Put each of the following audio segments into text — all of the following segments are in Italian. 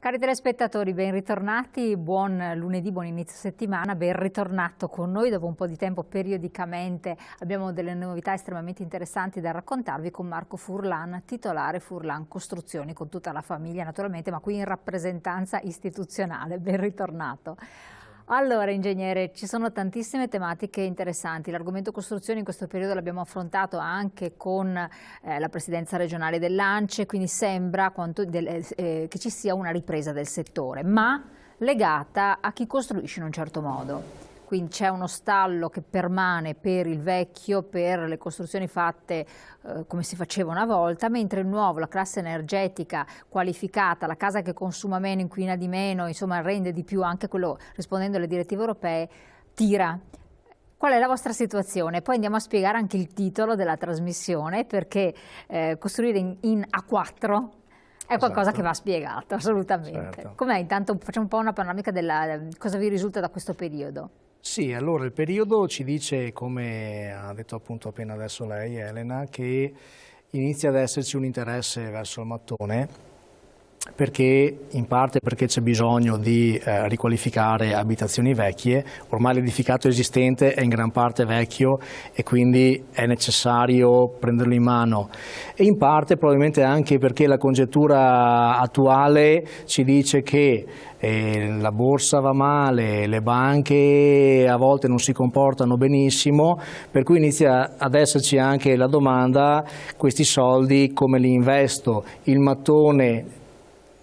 Cari telespettatori, ben ritornati, buon lunedì, buon inizio settimana, ben ritornato con noi. Dopo un po' di tempo periodicamente abbiamo delle novità estremamente interessanti da raccontarvi con Marco Furlan, titolare Furlan Costruzioni, con tutta la famiglia naturalmente, ma qui in rappresentanza istituzionale. Ben ritornato. Allora, ingegnere, ci sono tantissime tematiche interessanti. L'argomento costruzioni in questo periodo l'abbiamo affrontato anche con la presidenza regionale dell'ANCE, quindi sembra che ci sia una ripresa del settore, ma legata a chi costruisce in un certo modo. Quindi c'è uno stallo che permane per il vecchio, per le costruzioni fatte come si faceva una volta, mentre il nuovo, la classe energetica qualificata, la casa che consuma meno, inquina di meno, insomma rende di più, anche quello rispondendo alle direttive europee, tira. Qual è la vostra situazione? Poi andiamo a spiegare anche il titolo della trasmissione, perché costruire in A4 è qualcosa che va spiegato, assolutamente. Certo. Com'è? Intanto facciamo un po' una panoramica della cosa vi risulta da questo periodo. Sì, allora il periodo ci dice, come ha detto appunto appena adesso lei, Elena, che inizia ad esserci un interesse verso il mattone, perché in parte perché c'è bisogno di riqualificare abitazioni vecchie. Ormai l'edificato esistente è in gran parte vecchio e quindi è necessario prenderlo in mano, e in parte probabilmente anche perché la congettura attuale ci dice che la borsa va male, le banche a volte non si comportano benissimo, per cui inizia ad esserci anche la domanda: questi soldi come li investo? Il mattone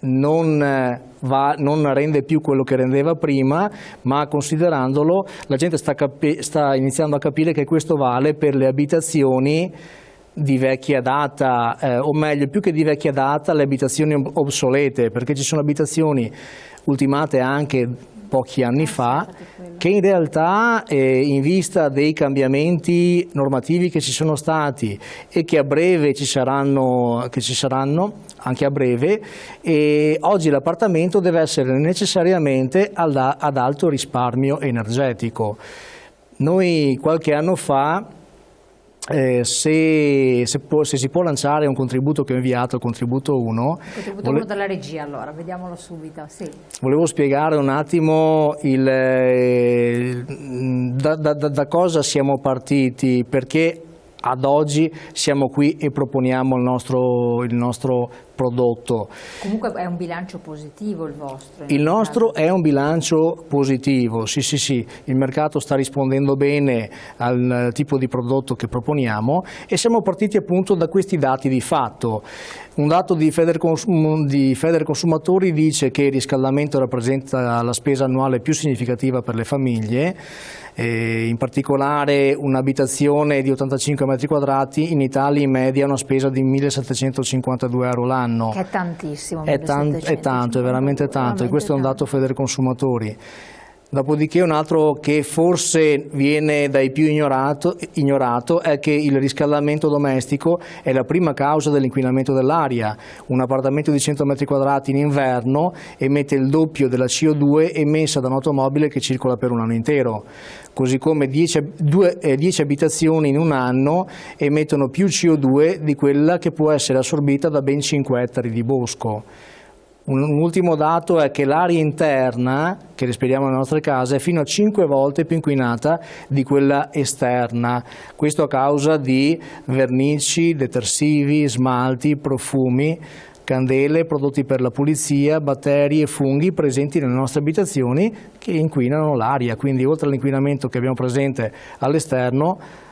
non rende più quello che rendeva prima, ma considerandolo la gente sta iniziando a capire che questo vale per le abitazioni di vecchia data, o meglio, più che di vecchia data, le abitazioni obsolete, perché ci sono abitazioni ultimate anche pochi anni fa, che in realtà in vista dei cambiamenti normativi che ci sono stati e che a breve ci saranno anche a breve, e oggi l'appartamento deve essere necessariamente ad alto risparmio energetico. Noi qualche anno fa, se si può lanciare un contributo che ho inviato, il contributo 1. Il contributo 1 dalla regia, allora, vediamolo subito. Sì. Volevo spiegare un attimo da cosa siamo partiti, perché ad oggi siamo qui e proponiamo il nostro prodotto. Comunque è un bilancio positivo il vostro? Il nostro è un bilancio positivo, sì, il mercato sta rispondendo bene al tipo di prodotto che proponiamo, e siamo partiti appunto da questi dati di fatto. Un dato di Federconsumatori dice che il riscaldamento rappresenta la spesa annuale più significativa per le famiglie, in particolare un'abitazione di 85 metri quadrati in Italia in media ha una spesa di 1.752 euro l'anno. Che è tantissimo. È tanto, è veramente tanto, e questo è un dato Federconsumatori. Dopodiché un altro che forse viene dai più ignorato è che il riscaldamento domestico è la prima causa dell'inquinamento dell'aria. Un appartamento di 100 metri quadrati in inverno emette il doppio della CO2 emessa da un'automobile che circola per un anno intero, così come 10 abitazioni in un anno emettono più CO2 di quella che può essere assorbita da ben 5 ettari di bosco. Un ultimo dato è che l'aria interna che respiriamo nelle nostre case è fino a 5 volte più inquinata di quella esterna, questo a causa di vernici, detersivi, smalti, profumi, candele, prodotti per la pulizia, batteri e funghi presenti nelle nostre abitazioni che inquinano l'aria. Quindi oltre all'inquinamento che abbiamo presente all'esterno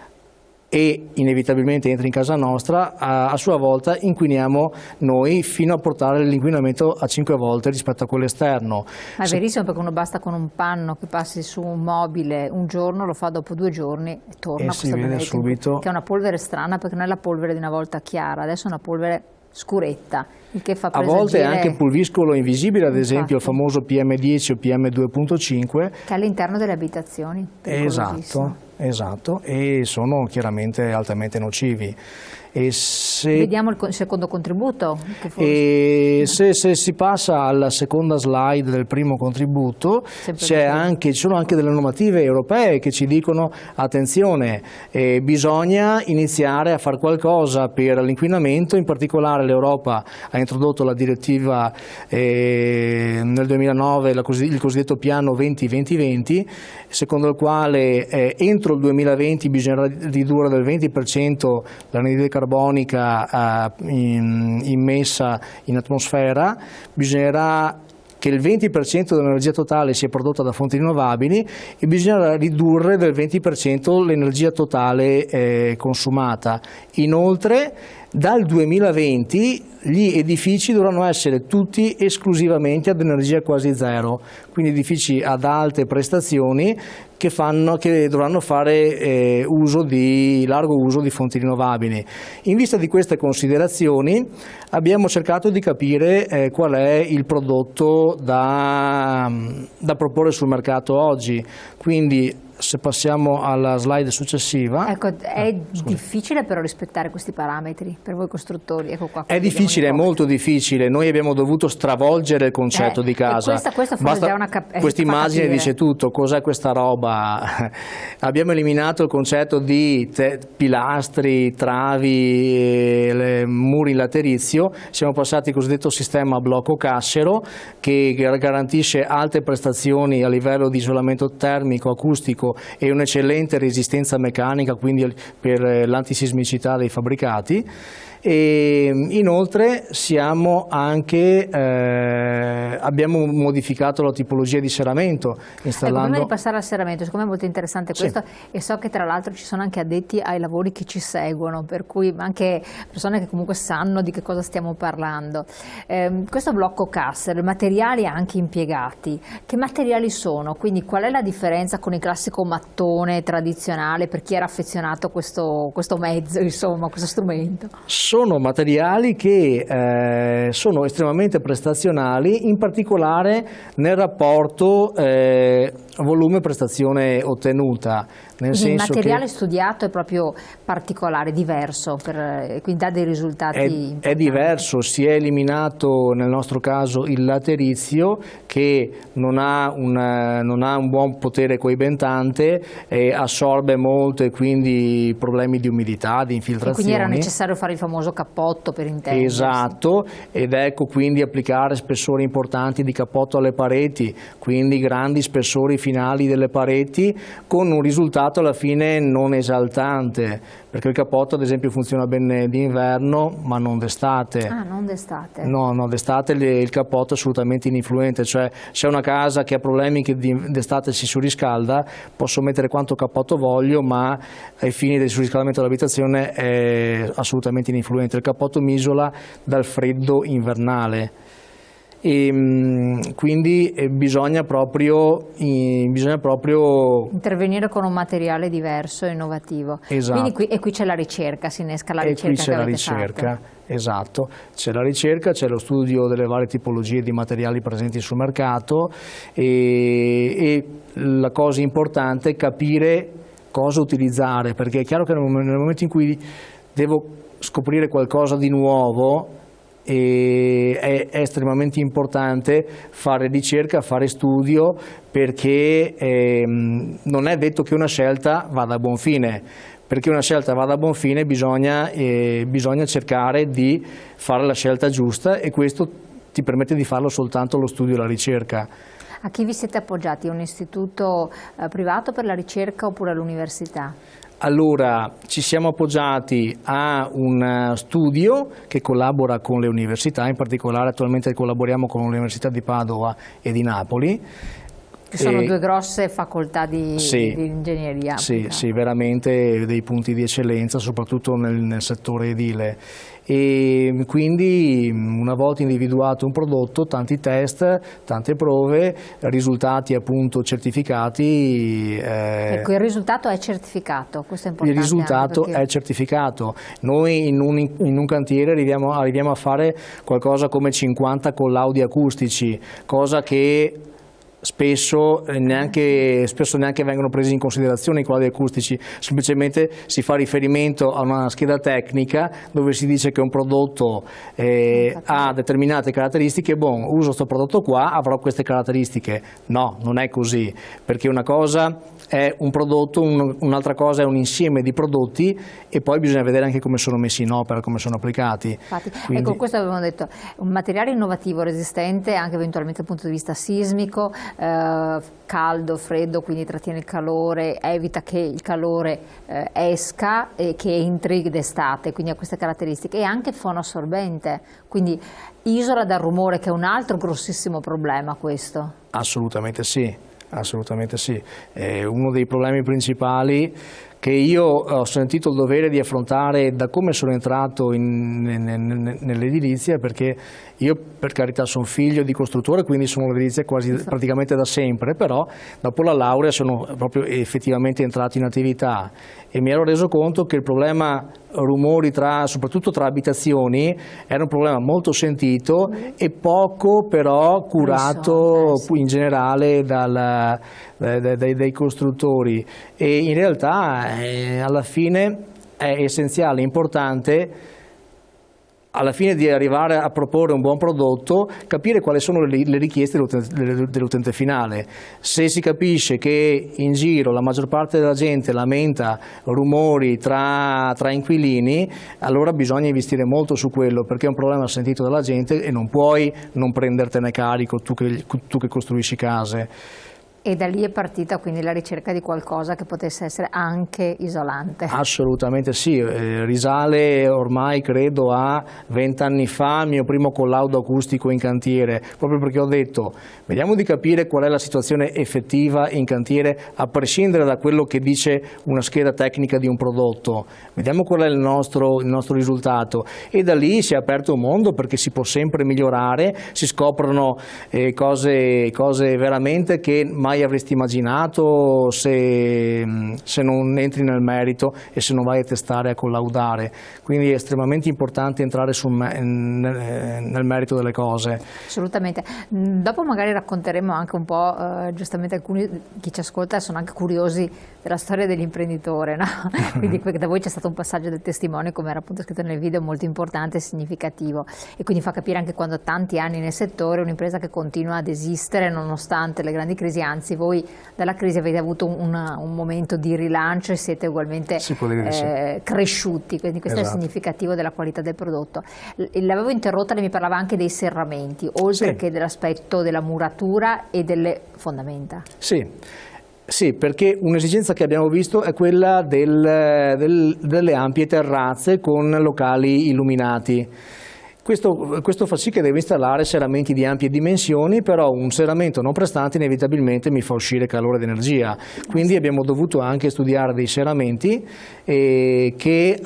e inevitabilmente entra in casa nostra, a sua volta inquiniamo noi fino a portare l'inquinamento a 5 volte rispetto a quello esterno. Ma è verissimo, perché uno basta con un panno che passi su un mobile un giorno, lo fa dopo 2 giorni e torna si vede subito. Che è una polvere strana, perché non è la polvere di una volta chiara, adesso è una polvere scuretta, il che fa presagire. A volte è anche pulviscolo invisibile, ad esempio il famoso PM10 o PM2.5. Che è all'interno delle abitazioni. Esatto. esatto, e sono chiaramente altamente nocivi. Vediamo il secondo contributo. Se si passa alla seconda slide del primo contributo, ci sono anche delle normative europee che ci dicono attenzione, bisogna iniziare a fare qualcosa per l'inquinamento. In particolare l'Europa ha introdotto la direttiva nel 2009, il cosiddetto piano 20-20-20, secondo il quale entro il 2020 bisognerà ridurre del 20% l'anidride carbonica immessa in atmosfera, bisognerà che il 20% dell'energia totale sia prodotta da fonti rinnovabili e bisognerà ridurre del 20% l'energia totale consumata. Inoltre dal 2020 gli edifici dovranno essere tutti esclusivamente ad energia quasi zero, quindi edifici ad alte prestazioni che dovranno fare largo uso di fonti rinnovabili. In vista di queste considerazioni abbiamo cercato di capire qual è il prodotto da proporre sul mercato oggi. Quindi se passiamo alla slide successiva. Ecco, è difficile però rispettare questi parametri per voi costruttori? Ecco qua, è difficile, è molto difficile. Noi abbiamo dovuto stravolgere il concetto di casa. Questa immagine dice tutto. Cos'è questa roba? Abbiamo eliminato il concetto di pilastri, travi, muri in laterizio. Siamo passati al cosiddetto sistema a blocco cassero, che garantisce alte prestazioni a livello di isolamento termico, acustico e un'eccellente resistenza meccanica, quindi per l'antisismicità dei fabbricati. E inoltre abbiamo modificato la tipologia di serramento installando... Prima di passare al serramento, secondo me è molto interessante questo, e so che tra l'altro ci sono anche addetti ai lavori che ci seguono, per cui anche persone che comunque sanno di che cosa stiamo parlando. Questo blocco Casser, i materiali anche impiegati, che materiali sono? Quindi qual è la differenza con il classico mattone tradizionale per chi era affezionato a questo mezzo, insomma, questo strumento? Sono materiali che sono estremamente prestazionali, in particolare nel rapporto volume-prestazione ottenuta. Quindi il materiale studiato è proprio particolare, diverso, quindi dà dei risultati importanti. È diverso, si è eliminato nel nostro caso il laterizio, che non ha un buon potere coibentante, assorbe molto e quindi problemi di umidità, di infiltrazioni. E quindi era necessario fare il famoso cappotto, per intendersi. Esatto, ed ecco quindi applicare spessori importanti di cappotto alle pareti, quindi grandi spessori finali delle pareti, con un risultato alla fine non esaltante, perché il cappotto ad esempio funziona bene d'inverno ma non d'estate. Ah, non d'estate? No, d'estate il cappotto è assolutamente ininfluente, cioè se una casa che ha problemi che d'estate si surriscalda, posso mettere quanto cappotto voglio, ma ai fini del surriscaldamento dell'abitazione è assolutamente ininfluente. Il cappotto mi isola dal freddo invernale. E quindi bisogna proprio intervenire con un materiale diverso e innovativo. Esatto. Quindi qui c'è la ricerca, si innesca la ricerca. E qui c'è la ricerca, esatto, c'è la ricerca, c'è lo studio delle varie tipologie di materiali presenti sul mercato e la cosa importante è capire cosa utilizzare, perché è chiaro che nel momento in cui devo scoprire qualcosa di nuovo è estremamente importante fare ricerca, fare studio, perché non è detto che una scelta vada a buon fine. Perché una scelta vada a buon fine bisogna cercare di fare la scelta giusta, e questo ti permette di farlo soltanto lo studio e la ricerca. A chi vi siete appoggiati? Un istituto privato per la ricerca oppure all'università? Allora, ci siamo appoggiati a un studio che collabora con le università, in particolare attualmente collaboriamo con l'Università di Padova e di Napoli. Che sono due grosse facoltà di ingegneria. Sì, veramente dei punti di eccellenza, soprattutto nel settore edile. E quindi una volta individuato un prodotto, tanti test, tante prove, risultati appunto certificati. Ecco, il risultato è certificato, questo è importante. Il risultato è certificato. Noi in un cantiere arriviamo a fare qualcosa come 50 collaudi acustici, cosa che spesso neanche vengono presi in considerazione i quadri acustici, semplicemente si fa riferimento a una scheda tecnica dove si dice che un prodotto ha determinate caratteristiche, uso questo prodotto qua, avrò queste caratteristiche. No, non è così, perché una cosa è un prodotto, un'altra cosa è un insieme di prodotti e poi bisogna vedere anche come sono messi in opera, come sono applicati. Infatti, quindi... ecco, questo avevamo detto, un materiale innovativo, resistente anche eventualmente dal punto di vista sismico, caldo, freddo, quindi trattiene il calore, evita che il calore esca e che entri d'estate, quindi ha queste caratteristiche, e anche fonoassorbente, quindi isola dal rumore, che è un altro grossissimo problema questo. Assolutamente sì. Assolutamente sì, è uno dei problemi principali che io ho sentito il dovere di affrontare da come sono entrato nell'edilizia, perché io per carità sono figlio di costruttore, quindi sono nell'edilizia quasi praticamente da sempre, però dopo la laurea sono proprio effettivamente entrato in attività e mi ero reso conto che il problema rumori soprattutto tra abitazioni era un problema molto sentito e poco però curato in generale dai costruttori, e in realtà alla fine è essenziale, importante, alla fine di arrivare a proporre un buon prodotto, capire quali sono le richieste dell'utente finale. Se si capisce che in giro la maggior parte della gente lamenta rumori tra inquilini, allora bisogna investire molto su quello, perché è un problema sentito dalla gente e non puoi non prendertene carico tu che costruisci case. E da lì è partita quindi la ricerca di qualcosa che potesse essere anche isolante. Assolutamente sì, risale ormai credo a 20 anni fa il mio primo collaudo acustico in cantiere, proprio perché ho detto vediamo di capire qual è la situazione effettiva in cantiere a prescindere da quello che dice una scheda tecnica di un prodotto, vediamo qual è il nostro risultato, e da lì si è aperto un mondo perché si può sempre migliorare, si scoprono cose veramente che mai avresti immaginato se non entri nel merito e se non vai a testare, a collaudare. Quindi è estremamente importante entrare nel merito delle cose. Assolutamente. Dopo magari racconteremo anche un po', giustamente alcuni chi ci ascolta sono anche curiosi della storia dell'imprenditore, no? Quindi da voi c'è stato un passaggio del testimone, come era appunto scritto nel video, molto importante e significativo, e quindi fa capire anche quando tanti anni nel settore un'impresa che continua ad esistere nonostante le grandi crisi, anzi voi dalla crisi avete avuto un momento di rilancio e siete ugualmente cresciuti, quindi questo è significativo della qualità del prodotto. L'avevo interrotta, lei mi parlava anche dei serramenti, oltre che dell'aspetto della muratura e delle fondamenta. Sì, perché un'esigenza che abbiamo visto è quella delle ampie terrazze con locali illuminati. Questo fa sì che devo installare serramenti di ampie dimensioni, però un serramento non prestante inevitabilmente mi fa uscire calore ed energia, quindi abbiamo dovuto anche studiare dei serramenti che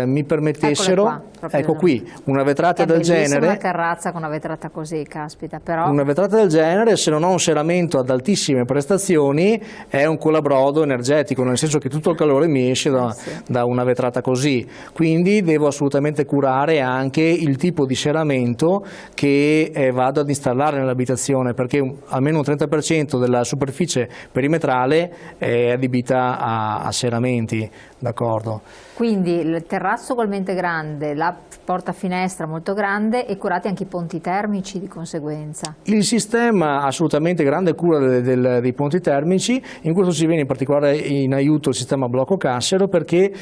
mi permettessero, ecco qui, una vetrata del genere. Una terrazza con una vetrata così, caspita, però. Una vetrata del genere, se non ho un serramento ad altissime prestazioni, è un colabrodo energetico, nel senso che tutto il calore mi esce da una vetrata così, quindi devo assolutamente curare anche il tipo di serramento che vado ad installare nell'abitazione, perché almeno un 30% della superficie perimetrale è adibita a serramenti, d'accordo? Quindi il terrazzo ugualmente grande, la porta finestra molto grande e curati anche i ponti termici di conseguenza. Il sistema assolutamente grande cura dei ponti termici, in questo ci viene in particolare in aiuto il sistema blocco cassero, perché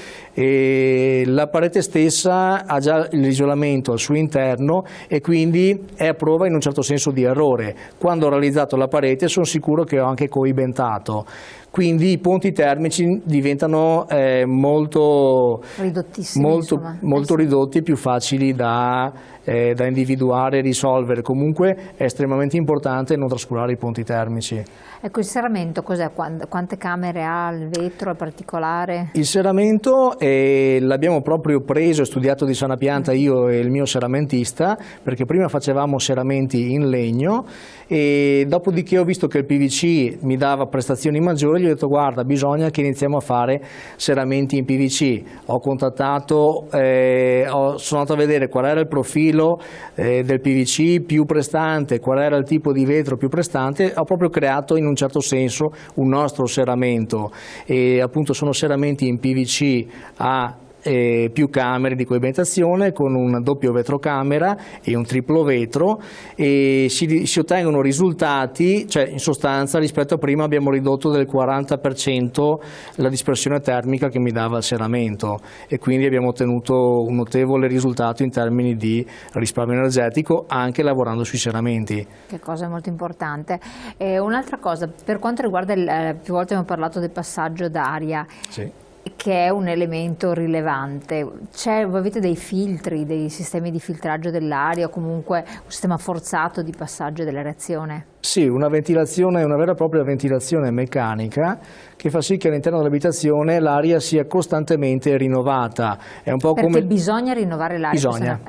la parete stessa ha già l'isolamento al suo interno e quindi è a prova in un certo senso di errore. Quando ho realizzato la parete sono sicuro che ho anche coibentato. Quindi i ponti termici diventano molto ridotti e più facili da individuare e risolvere. Comunque è estremamente importante non trascurare i ponti termici. Ecco, il serramento cos'è? Quante camere ha il vetro in particolare? Il serramento l'abbiamo proprio preso e studiato di sana pianta io e il mio serramentista, perché prima facevamo serramenti in legno e dopodiché ho visto che il PVC mi dava prestazioni maggiori, gli ho detto guarda, bisogna che iniziamo a fare serramenti in PVC. Ho contattato, sono andato a vedere qual era il profilo profilo del PVC più prestante, qual era il tipo di vetro più prestante, ho proprio creato in un certo senso un nostro serramento, e appunto sono serramenti in PVC a più camere di coibentazione con un doppio vetrocamera e un triplo vetro, e si ottengono risultati, cioè in sostanza rispetto a prima abbiamo ridotto del 40% la dispersione termica che mi dava il serramento, e quindi abbiamo ottenuto un notevole risultato in termini di risparmio energetico anche lavorando sui serramenti. Che cosa molto importante. Un'altra cosa, per quanto riguarda più volte abbiamo parlato del passaggio d'aria. Sì. Che è un elemento rilevante. Voi avete dei filtri, dei sistemi di filtraggio dell'aria o comunque un sistema forzato di passaggio dell'aerazione? Sì, una ventilazione, una vera e propria ventilazione meccanica che fa sì che all'interno dell'abitazione l'aria sia costantemente rinnovata. È un po' Perché bisogna rinnovare l'aria? Bisogna.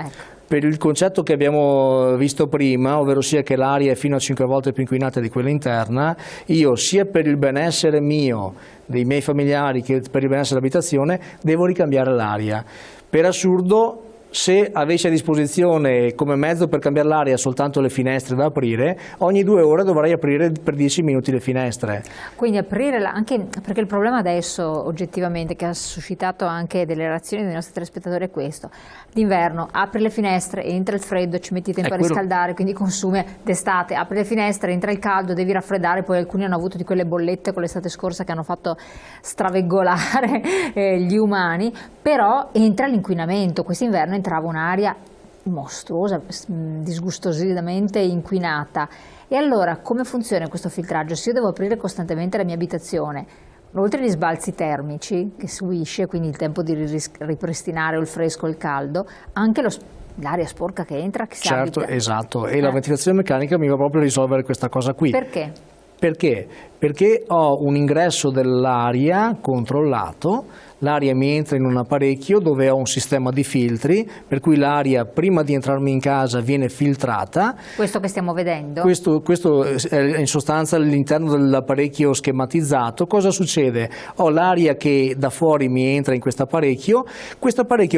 Per il concetto che abbiamo visto prima, ovvero sia che l'aria è fino a 5 volte più inquinata di quella interna, io sia per il benessere mio, dei miei familiari, che per il benessere dell'abitazione, devo ricambiare l'aria. Per assurdo, se avessi a disposizione come mezzo per cambiare l'aria soltanto le finestre da aprire, ogni 2 ore dovrei aprire per 10 minuti le finestre. Quindi aprire, anche perché il problema adesso oggettivamente che ha suscitato anche delle reazioni dei nostri telespettatori è questo: d'inverno apri le finestre, entra il freddo, ci metti tempo a riscaldare, quindi consumi. D'estate apri le finestre, entra il caldo, devi raffreddare, poi alcuni hanno avuto di quelle bollette con l'estate scorsa che hanno fatto straveggolare gli umani, però entra l'inquinamento. Quest'inverno entrava un'aria mostruosa, disgustosamente inquinata. E allora come funziona questo filtraggio? Se io devo aprire costantemente la mia abitazione, oltre agli sbalzi termici che subisce, quindi il tempo di ripristinare il fresco e il caldo, anche l'aria sporca che entra, che si certo, abita. Esatto, e la ventilazione meccanica mi va proprio a risolvere questa cosa qui. Perché? Perché ho un ingresso dell'aria controllato, l'aria mi entra in un apparecchio dove ho un sistema di filtri, per cui l'aria prima di entrarmi in casa viene filtrata. Questo che stiamo vedendo? Questo è in sostanza all'interno dell'apparecchio schematizzato. Cosa succede? Ho l'aria che da fuori mi entra in questo apparecchio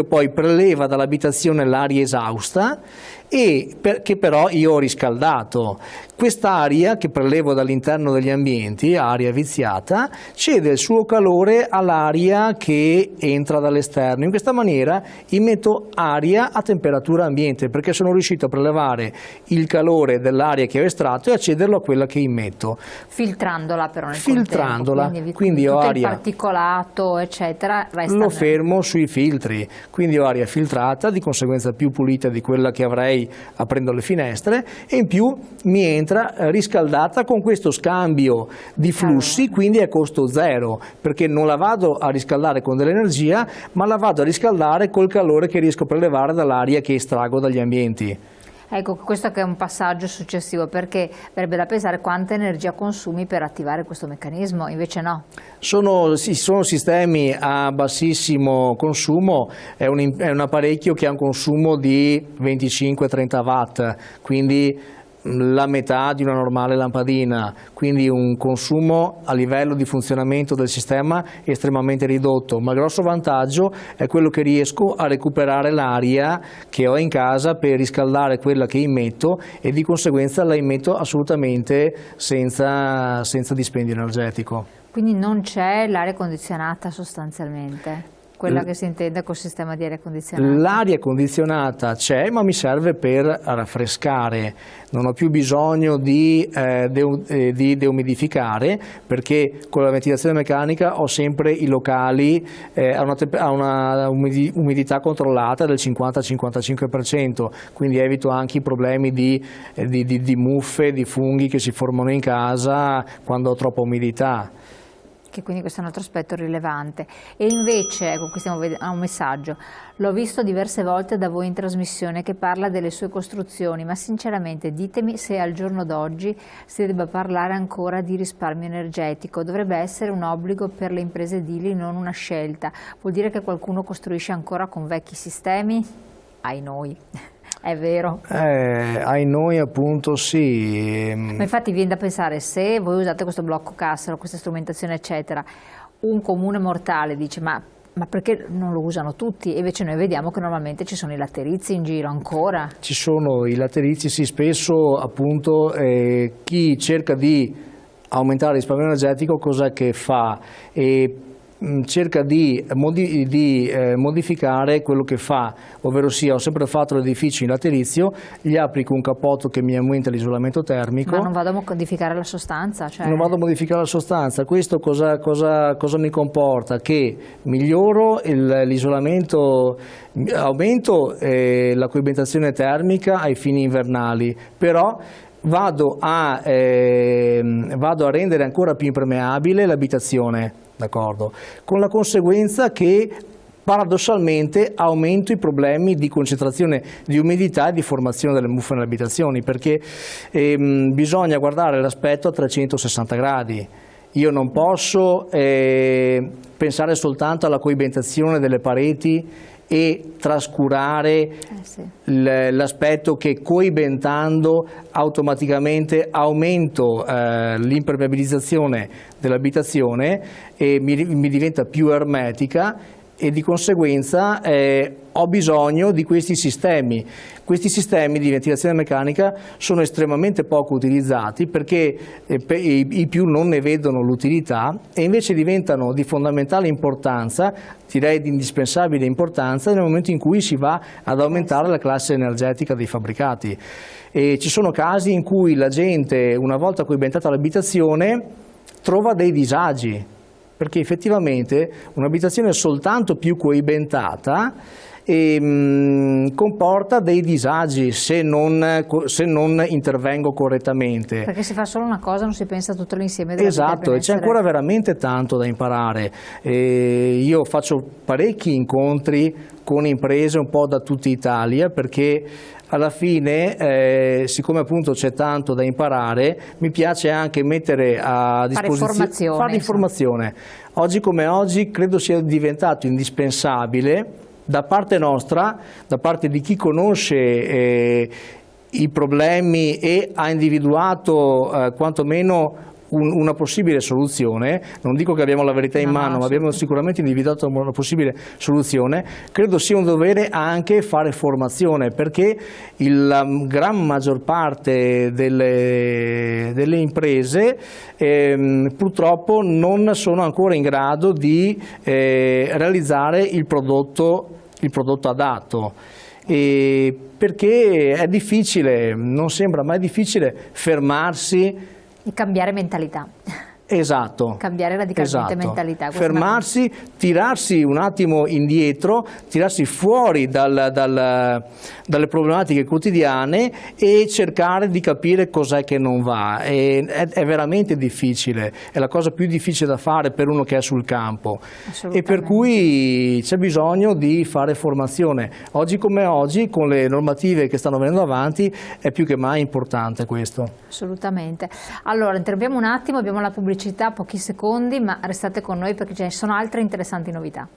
poi preleva dall'abitazione l'aria esausta e che però io ho riscaldato. Quest'aria che prelevo dall'interno degli ambienti, aria viziata, cede il suo calore all'aria che entra dall'esterno. In questa maniera immetto aria a temperatura ambiente, perché sono riuscito a prelevare il calore dell'aria che ho estratto e a cederlo a quella che immetto. Filtrandola però nel Filtrandola, quindi ho tutto aria, il particolato eccetera resta lo fermo sui filtri, quindi ho aria filtrata, di conseguenza più pulita di quella che avrei aprendo le finestre, e in più mi entra riscaldata con questo scambio di flussi, quindi a costo zero, perché non la vado a riscaldare con dell'energia, ma la vado a riscaldare col calore che riesco a prelevare dall'aria che estraggo dagli ambienti. Ecco, questo che è un passaggio successivo, perché verrebbe da pensare quanta energia consumi per attivare questo meccanismo, invece no. Sono sistemi a bassissimo consumo, è un apparecchio che ha un consumo di 25-30 watt, quindi la metà di una normale lampadina, quindi un consumo a livello di funzionamento del sistema estremamente ridotto, ma il grosso vantaggio è quello che riesco a recuperare l'aria che ho in casa per riscaldare quella che immetto, e di conseguenza la immetto assolutamente senza dispendio energetico. Quindi non c'è l'aria condizionata sostanzialmente? Quella che si intende col sistema di aria condizionata? L'aria condizionata c'è, ma mi serve per raffrescare, non ho più bisogno di deumidificare, perché con la ventilazione meccanica ho sempre i locali a una umidità controllata del 50-55%, quindi evito anche i problemi di muffe, di funghi che si formano in casa quando ho troppa umidità. Che quindi questo è un altro aspetto rilevante. E invece, ecco, qui stiamo vedendo un messaggio, l'ho visto diverse volte da voi in trasmissione che parla delle sue costruzioni, ma sinceramente ditemi se al giorno d'oggi si debba parlare ancora di risparmio energetico. Dovrebbe essere un obbligo per le imprese edili, non una scelta. Vuol dire che qualcuno costruisce ancora con vecchi sistemi? Ai noi. È vero. Ai noi appunto sì. Ma infatti viene da pensare, se voi usate questo blocco Cassaro, questa strumentazione eccetera, un comune mortale dice ma Ma perché non lo usano tutti? E invece noi vediamo che normalmente ci sono i latterizi in giro ancora. Ci sono i latterizi, sì, spesso appunto chi cerca di aumentare il risparmio energetico cosa che fa? Cerca di modificare quello che fa, ovvero sia ho sempre fatto l'edificio in laterizio, gli applico un cappotto che mi aumenta l'isolamento termico. Ma non vado a modificare la sostanza? Cioè... Non vado a modificare la sostanza, questo cosa mi comporta? Che miglioro l'isolamento, aumento la coibentazione termica ai fini invernali, però vado a rendere ancora più impermeabile l'abitazione. D'accordo? Con la conseguenza che paradossalmente aumento i problemi di concentrazione di umidità e di formazione delle muffe nelle abitazioni, perché bisogna guardare l'aspetto a 360 gradi. Io non posso pensare soltanto alla coibentazione delle pareti e trascurare l'aspetto che coibentando automaticamente aumento l'impermeabilizzazione dell'abitazione e mi diventa più ermetica e di conseguenza ho bisogno di questi sistemi. Questi sistemi di ventilazione meccanica sono estremamente poco utilizzati perché i più non ne vedono l'utilità e invece diventano di fondamentale importanza, direi di indispensabile importanza, nel momento in cui si va ad aumentare la classe energetica dei fabbricati. E ci sono casi in cui la gente, una volta coibentata l'abitazione, trova dei disagi, perché effettivamente un'abitazione soltanto più coibentata comporta dei disagi se non intervengo correttamente. Perché si fa solo una cosa, non si pensa tutto l'insieme. Esatto, e c'è ancora veramente tanto da imparare. Io faccio parecchi incontri con imprese un po' da tutta Italia perché alla fine, siccome appunto c'è tanto da imparare, mi piace anche mettere a disposizione, fare informazione. Oggi come oggi credo sia diventato indispensabile da parte nostra, da parte di chi conosce i problemi e ha individuato quantomeno una possibile soluzione, non dico che abbiamo la verità in mano, ma abbiamo sicuramente individuato una possibile soluzione, credo sia un dovere anche fare formazione, perché la gran maggior parte delle imprese purtroppo non sono ancora in grado di realizzare il prodotto adatto. Perché è difficile, non sembra, ma è difficile fermarsi e cambiare mentalità. Esatto. Cambiare radicalmente mentalità. Fermarsi, tirarsi un attimo indietro, tirarsi fuori dalle problematiche quotidiane e cercare di capire cos'è che non va. È veramente difficile, è la cosa più difficile da fare per uno che è sul campo. E per cui c'è bisogno di fare formazione. Oggi come oggi, con le normative che stanno venendo avanti, è più che mai importante questo. Assolutamente. Allora, interrompiamo un attimo, abbiamo la pubblicità, pochi secondi, ma restate con noi perché ci sono altre interessanti novità.